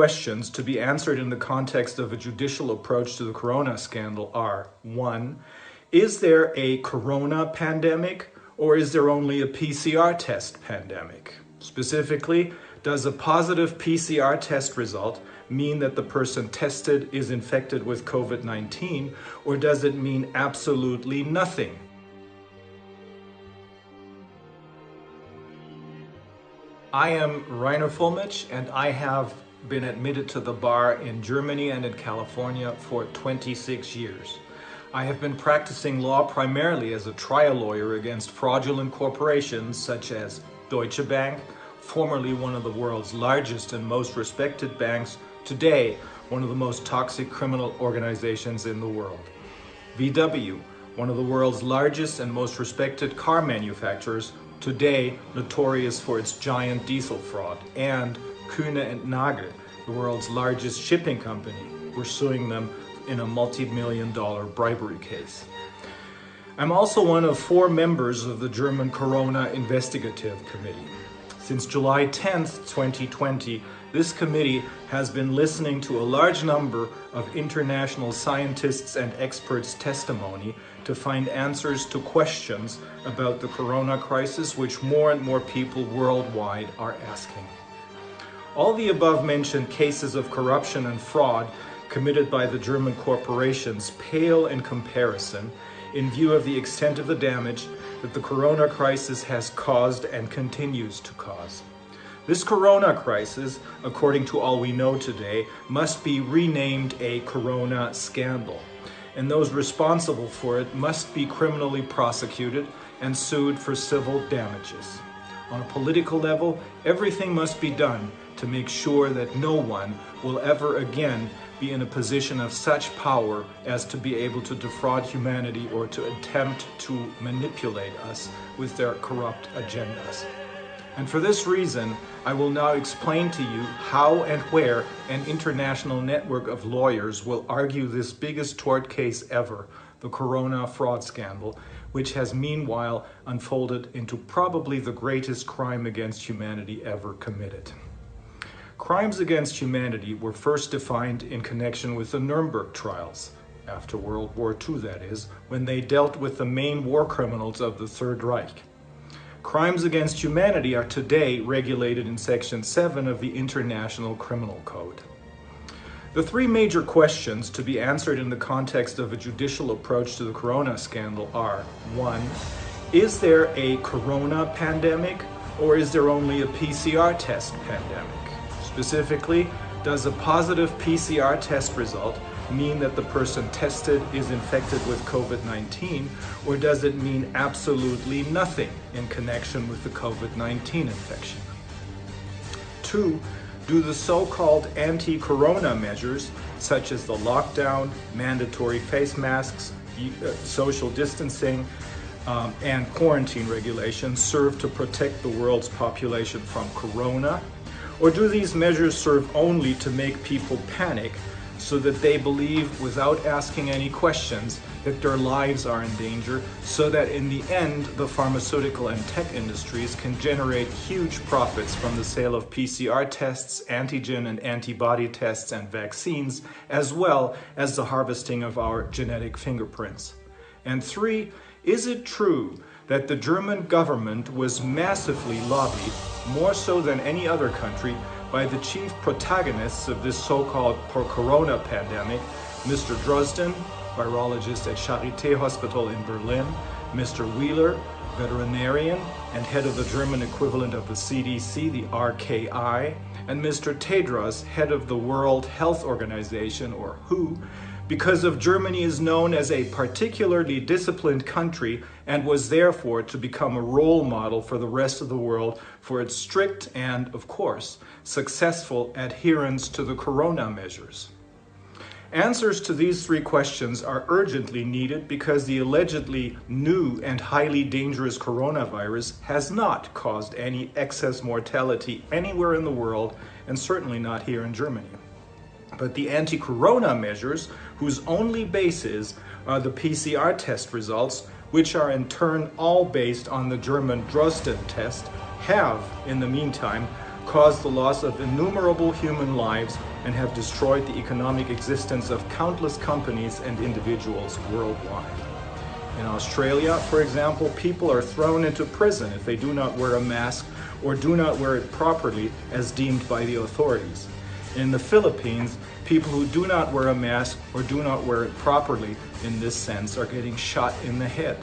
Questions to be answered in the context of a judicial approach to the corona scandal are: 1. Is there a corona pandemic, or is there only a PCR test pandemic? Specifically, does a positive PCR test result mean that the person tested is infected with COVID-19, or does it mean absolutely nothing? I am Rainer Fulmich, and I have been admitted to the bar in Germany and in California for 26 years. I have been practicing law primarily as a trial lawyer against fraudulent corporations such as Deutsche Bank, formerly one of the world's largest and most respected banks, today one of the most toxic criminal organizations in the world. VW, one of the world's largest and most respected car manufacturers, today notorious for its giant diesel fraud, and Kühne and Nagel, the world's largest shipping company. We're suing them in a multi-million-dollar bribery case. I'm also one of 4 members of the German Corona Investigative Committee. Since July 10th, 2020, this committee has been listening to a large number of international scientists and experts' testimony to find answers to questions about the corona crisis, which more and more people worldwide are asking. All the above-mentioned cases of corruption and fraud committed by the German corporations pale in comparison in view of the extent of the damage that the corona crisis has caused and continues to cause. This corona crisis, according to all we know today, must be renamed a corona scandal, and those responsible for it must be criminally prosecuted and sued for civil damages. On a political level, everything must be done to make sure that no one will ever again be in a position of such power as to be able to defraud humanity or to attempt to manipulate us with their corrupt agendas. And for this reason, I will now explain to you how and where an international network of lawyers will argue this biggest tort case ever, the corona fraud scandal, which has meanwhile unfolded into probably the greatest crime against humanity ever committed. Crimes against humanity were first defined in connection with the Nuremberg trials, after World War II that is, when they dealt with the main war criminals of the Third Reich. Crimes against humanity are today regulated in Section 7 of the International Criminal Code. The 3 major questions to be answered in the context of a judicial approach to the corona scandal are: 1. Is there a corona pandemic, or is there only a PCR test pandemic? Specifically, does a positive PCR test result mean that the person tested is infected with COVID-19, or does it mean absolutely nothing in connection with the COVID-19 infection? 2. Do the so-called anti-corona measures, such as the lockdown, mandatory face masks, social distancing, and quarantine regulations serve to protect the world's population from corona? Or do these measures serve only to make people panic so that they believe, without asking any questions, that their lives are in danger, so that in the end, the pharmaceutical and tech industries can generate huge profits from the sale of PCR tests, antigen and antibody tests, and vaccines, as well as the harvesting of our genetic fingerprints? And 3, is it true that the German government was massively lobbied, more so than any other country, by the chief protagonists of this so-called corona pandemic, Mr. Drosten, virologist at Charité Hospital in Berlin, Mr. Wheeler, veterinarian and head of the German equivalent of the CDC, the RKI, and Mr. Tedros, head of the World Health Organization, or WHO, because of Germany is known as a particularly disciplined country and was therefore to become a role model for the rest of the world for its strict and, of course, successful adherence to the corona measures. Answers to these 3 questions are urgently needed because the allegedly new and highly dangerous coronavirus has not caused any excess mortality anywhere in the world, and certainly not here in Germany. But the anti-corona measures, whose only basis are the PCR test results, which are in turn all based on the German Drosten test, have, in the meantime, caused the loss of innumerable human lives and have destroyed the economic existence of countless companies and individuals worldwide. In Australia, for example, people are thrown into prison if they do not wear a mask or do not wear it properly as deemed by the authorities. In the Philippines, people who do not wear a mask or do not wear it properly in this sense are getting shot in the head.